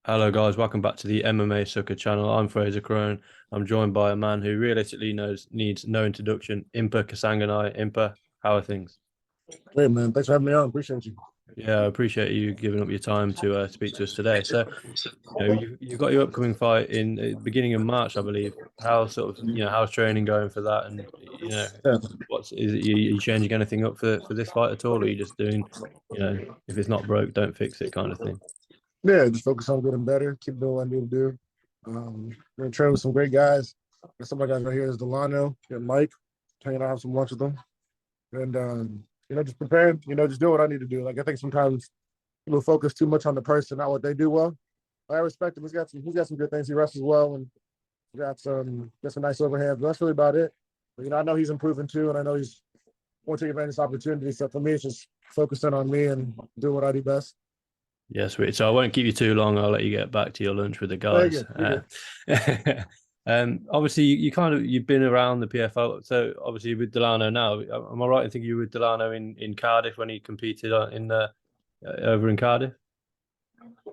Hello guys, welcome back to the MMASucka channel. I'm Frazer Krohn. I'm joined by a man who realistically needs no introduction, Impa Kasanganay. Impa, how are things? Hey man, thanks for having me on. Appreciate you. Yeah, I appreciate you giving up your time to speak to us today. So, you've got your upcoming fight in the beginning of March, I believe. How sort of, how's training going for that? And, Yeah, you changing anything up for this fight at all? Or are you just doing, if it's not broke, don't fix it kind of thing? yeah, just focus on getting better. Keep doing what I need to do. We're gonna train with some great guys. There's some of my guys right here is Dilano and Mike. Hanging out, have some lunch with them, and just preparing. Just do what I need to do. Like I think sometimes people focus too much on the person, not what they do well. I respect him. He's got some good things. He wrestles well and got some nice overhands. But that's really about it. But, I know he's improving too, and I know he's want to take advantage of this opportunity. So for me, it's just focusing on me and doing what I do best. Yeah, sweet. So I won't keep you too long. I'll let you get back to your lunch with the Thank guys. you. You're good. Obviously, you've been around the PFL. So obviously with Delano now, am I right in thinking you were with Delano in Cardiff when he competed in over in Cardiff?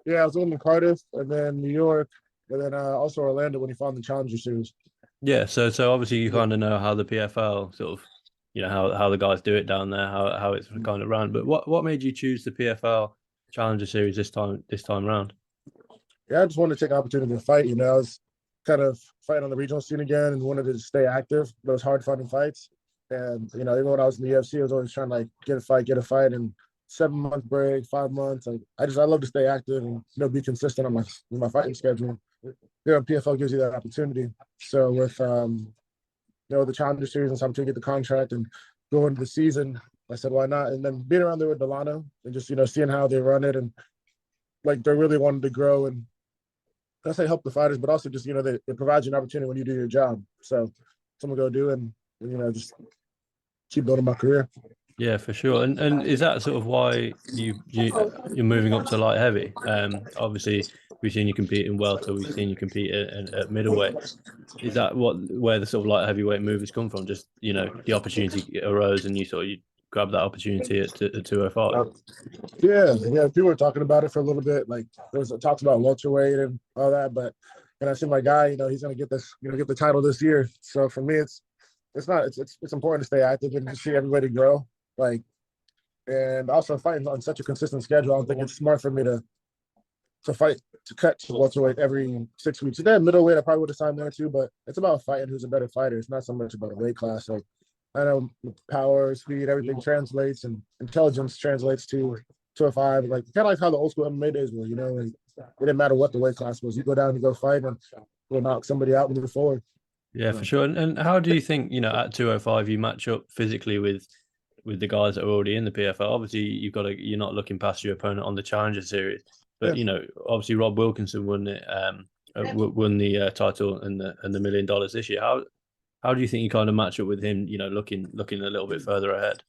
Yeah, I was in Cardiff and then New York and then also Orlando when he found the Challenger Series. Yeah. So obviously you Yeah. kind of know how the PFL sort of, how the guys do it down there, how it's kind of run. But what made you choose the PFL Challenger Series this time round? Yeah, I just wanted to take an opportunity to fight. I was kind of fighting on the regional scene again and wanted to stay active. Those hard fighting fights. And, even when I was in the UFC, I was always trying to like get a fight and 7 month break, 5 months. Like I love to stay active and be consistent on my fighting schedule. PFL gives you that opportunity. So with the Challenger Series and something to get the contract and go into the season, I said, why not? And then being around there with Delano and just, seeing how they run it and like they really wanted to grow and I say help the fighters, but also just, they provide you an opportunity when you do your job. So someone go do and just keep building my career. Yeah, for sure. And is that sort of why you're moving up to light heavy? Obviously we've seen you compete in welter, we've seen you compete at middleweight. Is that where the sort of light heavyweight move has come from? Just the opportunity arose and you grabbed that opportunity at 205. Uh, yeah. People were talking about it for a little bit. Like there was talks about welterweight and all that, but and I see my guy, he's gonna get this, get the title this year. So for me, it's not it's important to stay active and to see everybody grow. Like and also fighting on such a consistent schedule. I don't think it's smart for me to fight to cut to welterweight every 6 weeks. If they had middleweight, I probably would have signed there too. But it's about fighting who's a better fighter. It's not so much about a weight class. So I know power, speed, everything translates, and intelligence translates to a five. Like kind of like how the old school MMA days were. And it didn't matter what the weight class was. You go down, you go fight, and you'll knock somebody out and move forward. Yeah, for So, sure. And how do you think, at 205 you match up physically with the guys that are already in the PFL? Obviously, you're not looking past your opponent on the Challenger Series, but yeah. obviously Rob Wilkinson won it, won the title and the $1 million this year. How do you think you kind of match up with him? Looking a little bit further ahead.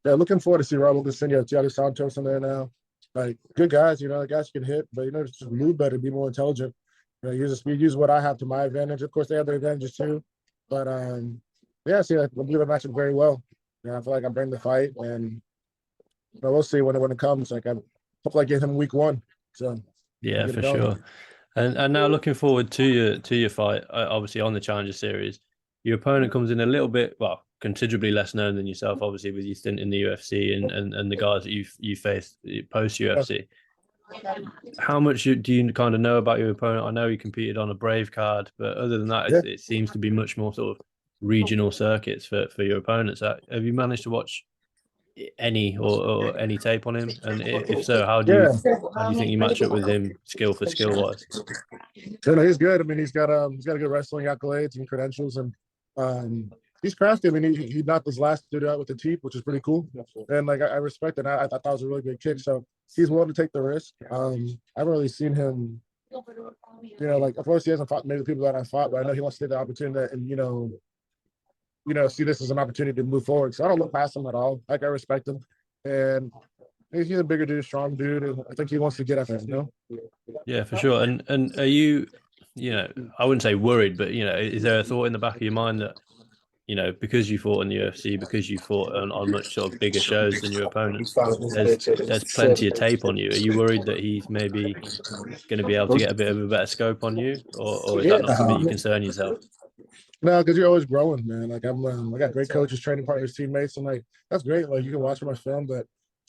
Yeah, looking forward to see Rob Wilkinson, Thiago Santos in there now. Like good guys, guys can hit, but just move better, be more intelligent. Use the speed, use what I have to my advantage. Of course, they have their advantages too. But yeah, see, I believe I match it very well. I feel like I bring the fight, and we'll see when it comes. Like I hopefully I get him week one, so we Yeah, get it for going. sure. And now looking forward to your fight, obviously on the Challenger Series. Your opponent comes in a little bit, well, considerably less known than yourself, obviously with your stint in the UFC and the guys that you faced post Yeah, UFC. How much do you kind of know about your opponent? I know he competed on a Brave card, but other than that, yeah, it seems to be much more sort of regional circuits for your opponents. Have you managed to watch any or any tape on him? And if so, yeah. how do you think you match up with him skill for skill wise? So no, he's good. I mean, he's got a good wrestling accolades and credentials, and um, he's crafty. I mean, he knocked this last dude out with the teeth, which is pretty cool. And like I respect it. I thought that was a really good kick. So he's willing to take the risk. I haven't really seen him. Like of course he hasn't fought maybe the people that I fought, but I know he wants to take the opportunity and see this as an opportunity to move forward. So I don't look past him at all. Like I respect him, and he's a bigger dude, strong dude, and I think he wants to get at that. Yeah, for sure. And are you, I wouldn't say worried, but is there a thought in the back of your mind that you know, because you fought in the UFC, because you fought on much sort of bigger shows than your opponents, there's plenty of tape on you. Are you worried that he's maybe going to be able to get a bit of a better scope on you, or is that not something you concern yourself? No, because you're always growing, man. Like I got great coaches, training partners, teammates. I'm like, that's great. Like you can watch my film, but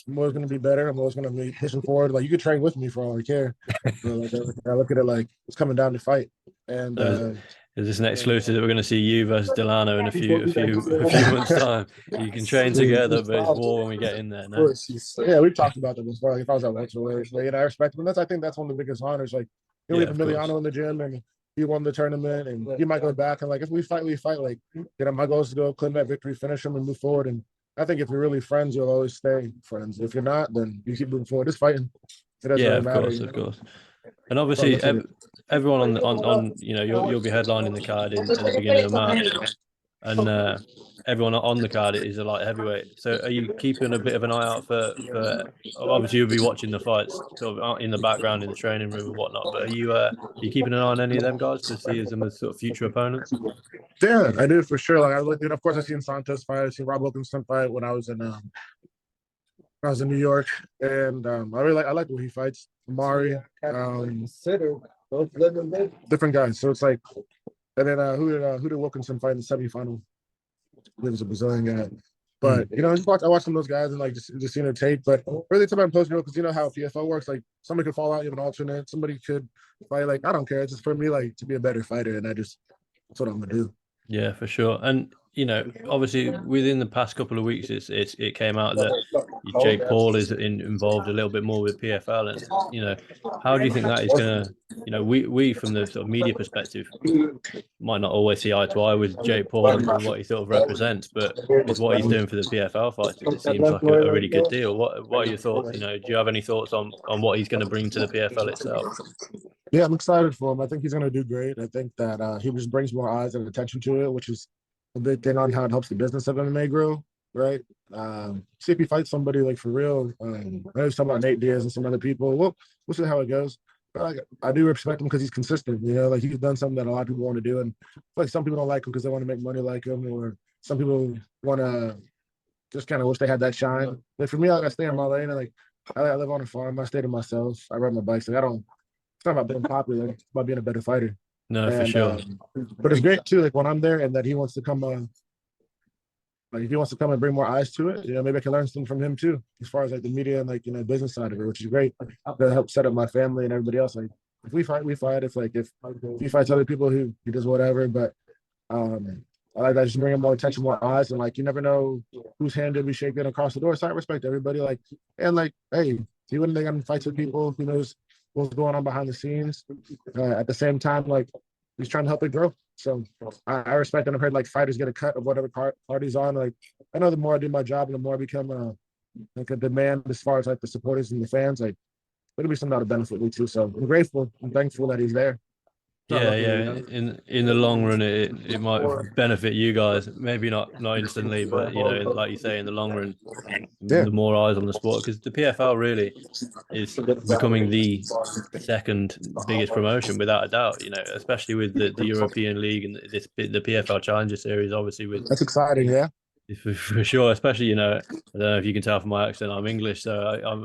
I'm always going to be better. I'm always going to be pushing forward. Like you could train with me for all I care. But like I look at it like it's coming down to fight. And So is this an exclusive that we're going to see you versus Dilano in a few months' time? You can train together, but it's war when we get in there. No? Yeah, we've talked about that before. Like if I was at welterweight, like, and I respect him. I think that's one of the biggest honors. Like we have Emiliano in the gym, and he won the tournament, and he might go back. And like if we fight, we fight. Like my goal is to go claim that victory, finish him, and move forward. And I think if you're really friends, you'll always stay friends. If you're not, then you keep moving forward. It's fighting. It doesn't really matter. Of course. And obviously, everyone on you know you'll be headlining the card at the beginning of March, and everyone on the card is a light heavyweight. So are you keeping a bit of an eye out for obviously you'll be watching the fights sort of in the background in the training room and whatnot, but are you keeping an eye on any of them guys to see them as sort of future opponents? Yeah, I do for sure. Like I looked at, of course, I seen Santos fight, I seen Rob Wilkinson fight when I was in New York, and I like the way he fights. Amari, different guys. So it's like, and then who did Wilkinson fight in the semifinal? It was a Brazilian guy. But you know, I watched some of those guys and like just seeing their tape. But really, it's about post because you know how PFL works. Like somebody could fall out, you have an alternate. Somebody could fight. Like I don't care. It's just for me, like to be a better fighter, and that's what I'm gonna do. Yeah, for sure. And you know, obviously, within the past couple of weeks, it came out that Jake Paul is involved a little bit more with PFL, and you know, how do you think that is going to, you know, we from the sort of media perspective might not always see eye to eye with Jake Paul and what he sort of represents, but with what he's doing for the PFL fighters, it seems like a really good deal. What are your thoughts? You know, do you have any thoughts on what he's going to bring to the PFL itself? Yeah, I'm excited for him. I think he's going to do great. I think that he just brings more eyes and attention to it, which is a big thing on how it helps the business of MMA grow, right? See if he fights somebody like for real. I was talking about Nate Diaz and some other people. We'll see how it goes. But I do respect him because he's consistent. You know, like he's done something that a lot of people want to do, and like some people don't like him because they want to make money like him, or some people want to just kind of wish they had that shine. But for me, I stay in my lane. And like I live on a farm. I stay to myself. I ride my bikes. Like I don't. It's not about being popular. It's about being a better fighter. No, for sure. But it's great too. Like when I'm there, and that he wants to come. Like if he wants to come and bring more eyes to it, you know, maybe I can learn something from him too, as far as like the media and like you know business side of it, which is great. To help set up my family and everybody else. Like if we fight, we fight. If he fights other people, he does whatever. But I like that just bringing more attention, more eyes, and like you never know whose hand did we shake in across the door. So I respect everybody. Like and like, hey, he wouldn't think I'm fights with people. Who knows what's going on behind the scenes? At the same time, like he's trying to help it grow. So I respect and I've heard like fighters get a cut of whatever party's on. Like I know the more I do my job and the more I become like a demand as far as like the supporters and the fans, like it'll be something that'll benefit me too. So I'm grateful and thankful that he's there. Yeah. In the long run, it might benefit you guys. Maybe not instantly, but you know, like you say, in the long run, the more eyes on the sport, because the PFL really is becoming the second biggest promotion without a doubt. You know, especially with the European League and the PFL Challenger Series. Obviously, with that's exciting. Yeah, for sure. Especially, you know, I don't know if you can tell from my accent, I'm English, so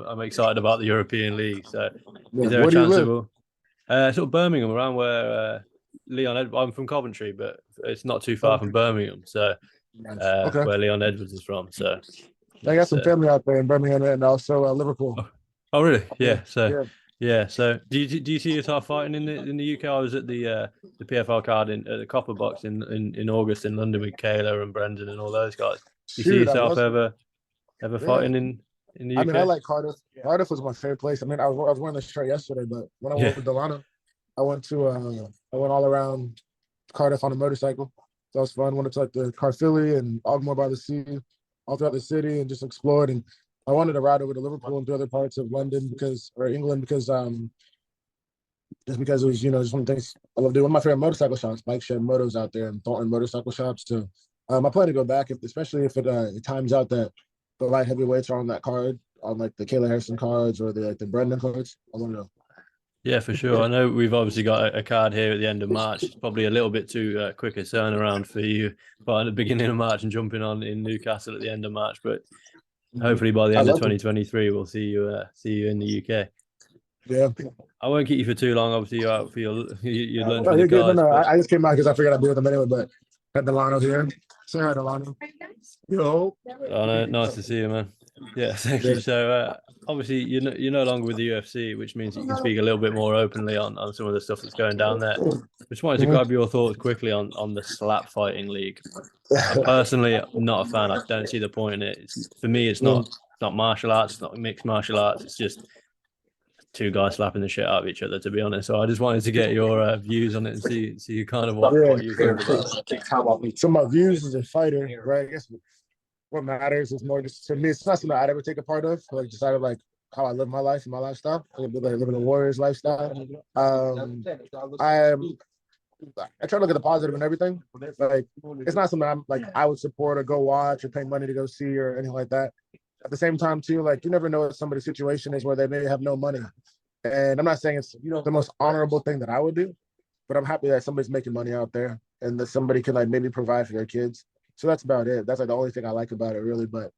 I'm excited about the European League. So, is there a chance it will? Sort of Birmingham, around where I'm from Coventry, but it's not too far from Birmingham. So, where Leon Edwards is from. So, I got some family out there in Birmingham and also Liverpool. Oh, really? Yeah. So, So, do you see yourself fighting in the UK? I was at the PFL card at the Copper Box in August in London with Kayla and Brendan and all those guys. Do you see yourself ever fighting in the UK? I mean, I like Cardiff. Cardiff was my favorite place. I mean, I was wearing the shirt yesterday, but when I went with Dilano, I went all around Cardiff on a motorcycle. So that was fun. Went to like the Carphilly and Ogmore by the Sea, all throughout the city, and just explored. And I wanted to ride over to Liverpool and to other parts of London or England because just because it was, you know, just one of the things I love doing. One of my favorite motorcycle shops, Bike Shed Motos out there in Thornton Motorcycle Shops. So I plan to go back, especially if it times out that the light heavyweights are on that card, on like the Kayla Harrison cards or the Brendan cards. I want to Yeah, for sure. I know we've obviously got a card here at the end of March. It's probably a little bit too quick a turnaround for you, but at the beginning of March and jumping on in Newcastle at the end of March. But hopefully by the I end of love it. 2023, we'll see you in the UK. Yeah. I won't keep you for too long. Obviously, you're out for your lunch Oh, with the you're good. No, guys, no. but I just came out because I figured I'd be with them anyway. But had Delano here. Say hi, Delano. Yo. I know, nice to see you, man. Yeah, thank Yeah. you. So obviously you're no longer with the UFC, which means you can speak a little bit more openly on some of the stuff that's going down there. Just wanted to grab your thoughts quickly on the slap fighting league. I personally am not a fan. I don't see the point in it. For me, it's not martial arts, it's not mixed martial arts. It's just two guys slapping the shit out of each other, to be honest. So I just wanted to get your views on it and see kind of what you think about it. So my views as a fighter, right? I guess what matters is more just to me. It's not something I'd ever take a part of. Like decided like how I live my life and my lifestyle. I live in a warrior's lifestyle. I try to look at the positive and everything. Like it's not something I'm like I would support or go watch or pay money to go see or anything like that. At the same time, too, like you never know what somebody's situation is where they may have no money. And I'm not saying it's the most honorable thing that I would do, but I'm happy that somebody's making money out there and that somebody can like maybe provide for their kids. So that's about it. That's like the only thing I like about it, really. But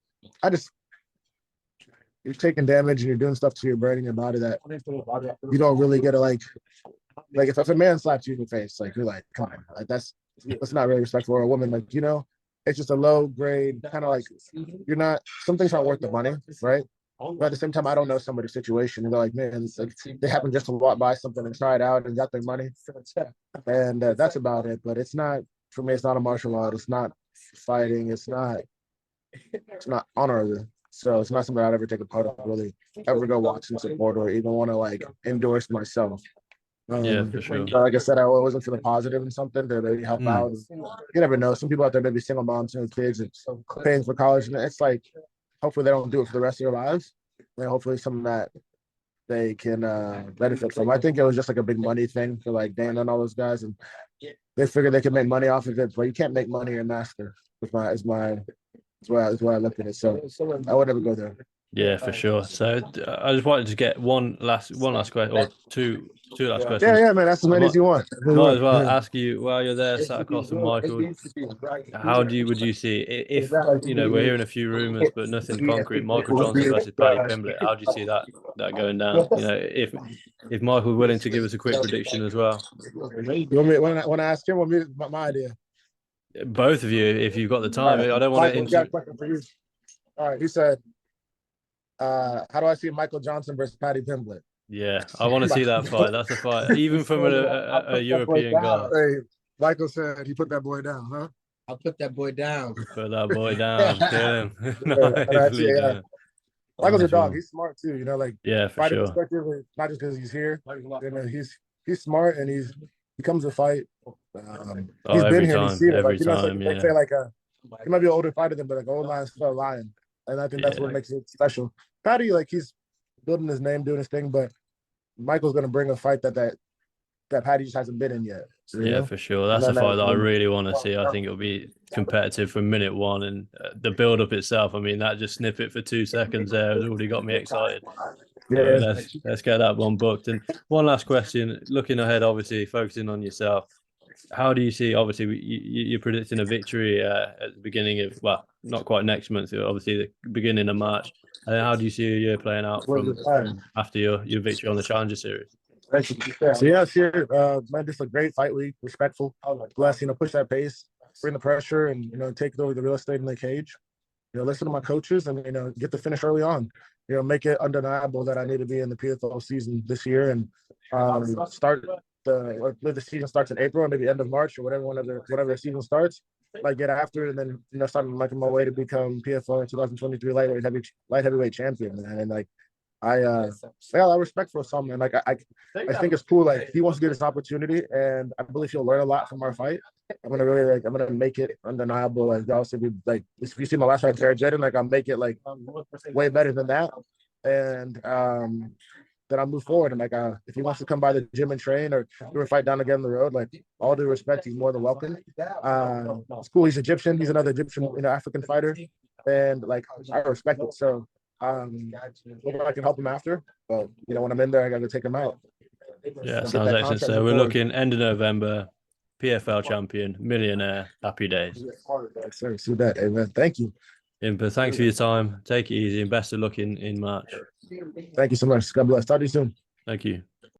I just you're taking damage and you're doing stuff to your brain and your body that you don't really get to like if a man slaps you in the face, like you're like, come on, like that's not really respectful. Or a woman, like it's just a low grade kind of like you're not. Some things aren't worth the money, right? But at the same time, I don't know somebody's situation, and they're like, man, it's like they happen just to walk by something and try it out and got their money, and that's about it. But it's not for me. It's not a martial art. It's not fighting. It's not honorable. So it's not something I'd ever take a part of, really, ever go watch and support or even want to like endorse myself. Yeah, for sure. Like I said, I wasn't feeling positive in something to maybe help out. You never know. Some people out there maybe single moms and kids and paying for college, and it's like hopefully they don't do it for the rest of their lives. And hopefully something that they can benefit from. I think it was just like a big money thing for like Dana and all those guys, and they figured they could make money off of it, but you can't make money in master. Is why I looked at it. So I would never go there. Yeah, for sure. So I just wanted to get one last question or two last questions. Yeah, man. That's as many as you want. Might as well ask you while you're there, sat across from Michael. How would you see if we're hearing a few rumors but nothing concrete? Michael Johnson versus Paddy Pimblett. How do you see that going down? If Michael's willing to give us a quick prediction as well. You want to ask him? My idea. Both of you, if you've got the time. Right. I don't want Michael, got a question for you. All right, he said, how do I see Michael Johnson versus Paddy Pimblett? Yeah, I want to see that fight. That's a fight, even from a European guy. Hey, Michael said he put that boy down, huh? I'll put that boy down. Put that boy down. Kill him. Nicely done. Michael's a dog. He's smart too. Yeah, for sure. Perspective, not just because he's here. He's smart and he comes to fight. He's been here and he's seen it. Like, they say like he might be an older fighter than, but like old lion's still a lion, and I think that's what makes it special. Paddy, like he's building his name, doing his thing, but Michael's gonna bring a fight that Paddy just hasn't been in yet. Yeah, for sure. That's a fight that I really want to see. I think it'll be competitive from minute one, and the build-up itself. I mean, that just snippet for 2 seconds there has already got me excited. Yeah, let's get that one booked. And one last question: looking ahead, obviously focusing on yourself. How do you see? Obviously, you're predicting a victory at the beginning of not quite next month. Obviously, the beginning of March. And how do you see your year playing out from after your victory on the Challenger Series? So yeah, sure. Man, just a great fight week, respectful. Bless, push that pace, bring the pressure, and take over the real estate in the cage. Listen to my coaches and get the finish early on. Make it undeniable that I need to be in the PFL season this year and start the season starts in April, maybe end of March or whatever the season starts. Like get after it and then starting making my way to become PFL 2023 light heavyweight champion, man. And like I got a lot of respect for Osama, and like I think it's cool. Like he wants to get this opportunity, and I believe he'll learn a lot from our fight. I'm gonna make it undeniable. Like also be like if you see my last fight, Jared Jedin, like I'll make it like way better than that, and then I'll move forward. And like if he wants to come by the gym and train or do a fight down again the road, like all due respect, he's more than welcome. It's cool. He's Egyptian. He's another Egyptian, African fighter, and like I respect it. So. Hopefully I can help him after, but when I'm in there, I got to take him out. Yeah, Get sounds that excellent. contract So we're going. looking end of November, PFL champion, millionaire, happy days. Yes, sir. See that. Amen. Thank you. Impa, thanks for your time. Take it easy and best of luck in March. Thank you so much. God bless. Talk to you soon. Thank you.